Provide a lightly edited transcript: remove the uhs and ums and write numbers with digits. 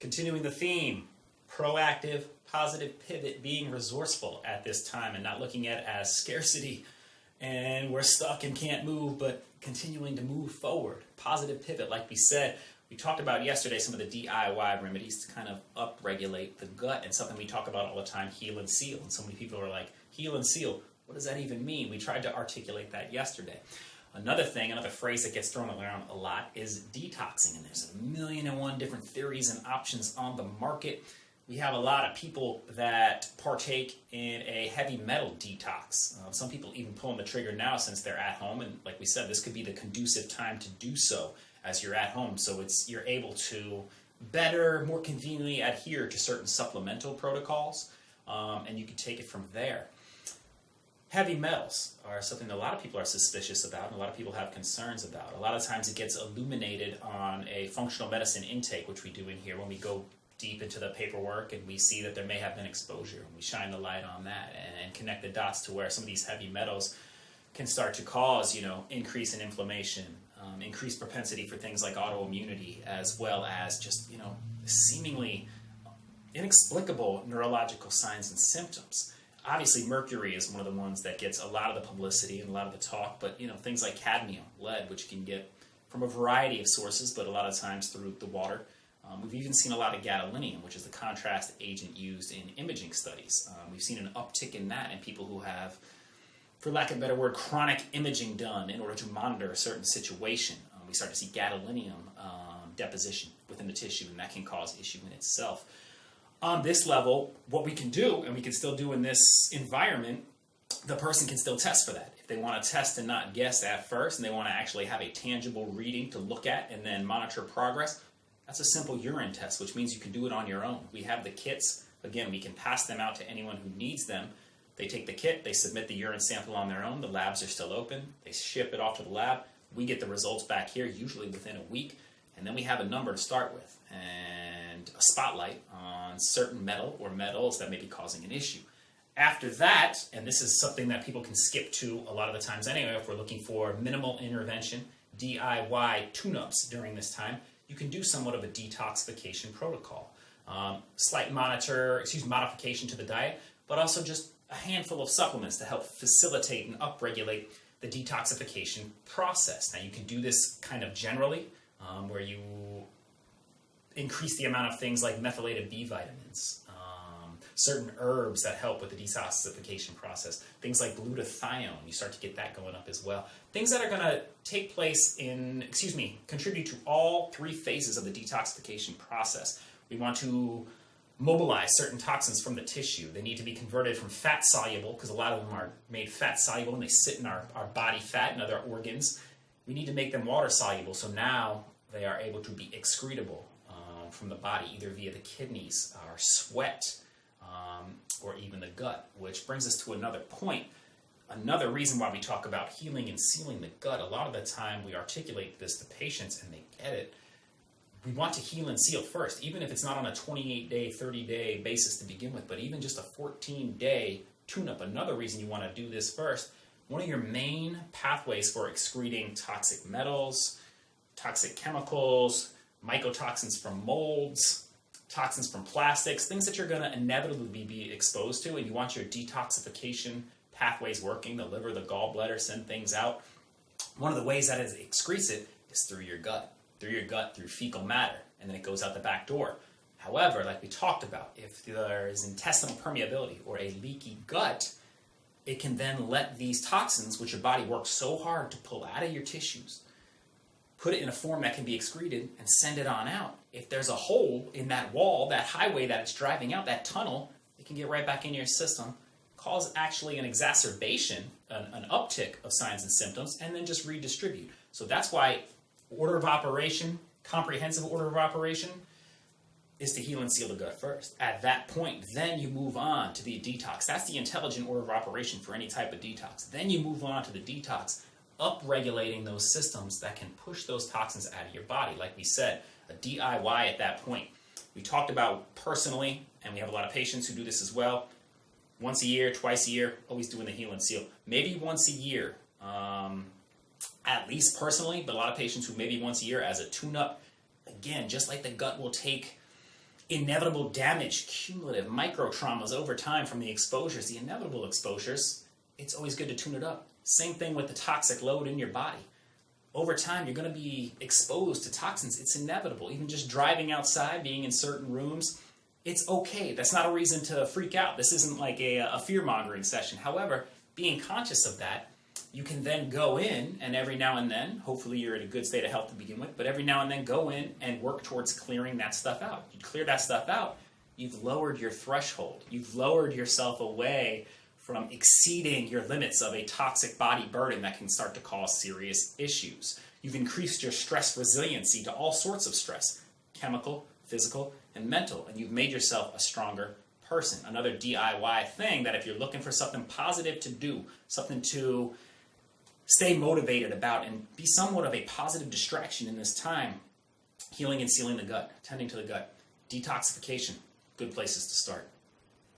Continuing the theme, proactive, positive pivot, being resourceful at this time and not looking at it as scarcity and we're stuck and can't move, but continuing to move forward. Positive pivot, like we said. We talked about yesterday some of the DIY remedies to kind of upregulate the gut, and something we talk about all the time, heal and seal. And so many people are like, heal and seal, what does that even mean? We tried to articulate that yesterday. Another thing, another phrase that gets thrown around a lot is detoxing, and there's 1,000,001 different theories and options on the market. We have a lot of people that partake in a heavy metal detox. Some people even pulling the trigger now since they're at home, and like we said, this could be the conducive time to do so as you're at home. So you're able to better, more conveniently adhere to certain supplemental protocols, and you can take it from there. Heavy metals are something that a lot of people are suspicious about and a lot of people have concerns about. A lot of times it gets illuminated on a functional medicine intake, which we do in here when we go deep into the paperwork and we see that there may have been exposure. And we shine the light on that and connect the dots to where some of these heavy metals can start to cause, increase in inflammation, increased propensity for things like autoimmunity, as well as just, seemingly inexplicable neurological signs and symptoms. Obviously, mercury is one of the ones that gets a lot of the publicity and a lot of the talk, but things like cadmium, lead, which you can get from a variety of sources, but a lot of times through the water. We've even seen a lot of gadolinium, which is the contrast agent used in imaging studies. We've seen an uptick in that in people who have, for lack of a better word, chronic imaging done in order to monitor a certain situation. We start to see gadolinium deposition within the tissue, and that can cause issue in itself. On this level, what we can do, and we can still do in this environment, the person can still test for that. If they want to test and not guess at first, and they want to actually have a tangible reading to look at and then monitor progress, that's a simple urine test, which means you can do it on your own. We have the kits. Again, we can pass them out to anyone who needs them. They take the kit, they submit the urine sample on their own, the labs are still open, they ship it off to the lab, we get the results back here, usually within a week, and then we have a number to start with, and a spotlight on certain metal or metals that may be causing an issue. After that, and this is something that people can skip to a lot of the times anyway, if we're looking for minimal intervention, DIY tune-ups during this time, you can do somewhat of a detoxification protocol. Slight modification to the diet, but also just a handful of supplements to help facilitate and upregulate the detoxification process. Now you can do this kind of generally, where you increase the amount of things like methylated B vitamins, certain herbs that help with the detoxification process, things like glutathione, you start to get that going up as well. Things that are going to contribute to all three phases of the detoxification process. We want to mobilize certain toxins from the tissue. They need to be converted from fat soluble, because a lot of them are made fat soluble and they sit in our body fat and other organs. We need to make them water soluble, so now they are able to be excretable from the body, either via the kidneys, our sweat, or even the gut, which brings us to another point. Another reason why we talk about healing and sealing the gut, a lot of the time we articulate this to patients and they get it. We want to heal and seal first, even if it's not on a 28-day, 30-day basis to begin with, but even just a 14-day tune-up. Another reason you want to do this first, one of your main pathways for excreting toxic metals, toxic chemicals, mycotoxins from molds, toxins from plastics, things that you're going to inevitably be exposed to, and you want your detoxification pathways working, the liver, the gallbladder, send things out. One of the ways that it excretes it is through your gut, through fecal matter, and then it goes out the back door. However, like we talked about, if there is intestinal permeability or a leaky gut, it can then let these toxins, which your body works so hard to pull out of your tissues, put it in a form that can be excreted and send it on out. If there's a hole in that wall, that highway that it's driving out, that tunnel, it can get right back into your system, cause actually an exacerbation, an uptick of signs and symptoms, and then just redistribute. So that's why order of operation, comprehensive order of operation, is to heal and seal the gut first. At that point, then you move on to the detox. That's the intelligent order of operation for any type of detox. Then you move on to the detox, up-regulating those systems that can push those toxins out of your body. Like we said, a DIY at that point. We talked about personally, and we have a lot of patients who do this as well, once a year, twice a year, always doing the heal and seal. Maybe once a year, at least personally, but a lot of patients who maybe once a year as a tune-up. Again, just like the gut will take inevitable damage, cumulative micro traumas over time from the exposures, the inevitable exposures, it's always good to tune it up. Same thing with the toxic load in your body. Over time, you're going to be exposed to toxins. It's inevitable. Even just driving outside, being in certain rooms, it's okay. That's not a reason to freak out. This isn't like a fear-mongering session. However, being conscious of that, you can then go in, and every now and then, hopefully you're in a good state of health to begin with, but every now and then go in and work towards clearing that stuff out. You clear that stuff out, you've lowered your threshold. You've lowered yourself away from exceeding your limits of a toxic body burden that can start to cause serious issues. You've increased your stress resiliency to all sorts of stress, chemical, physical, and mental, and you've made yourself a stronger person. Another DIY thing that if you're looking for something positive to do, something to stay motivated about and be somewhat of a positive distraction in this time, healing and sealing the gut, tending to the gut, detoxification, good places to start.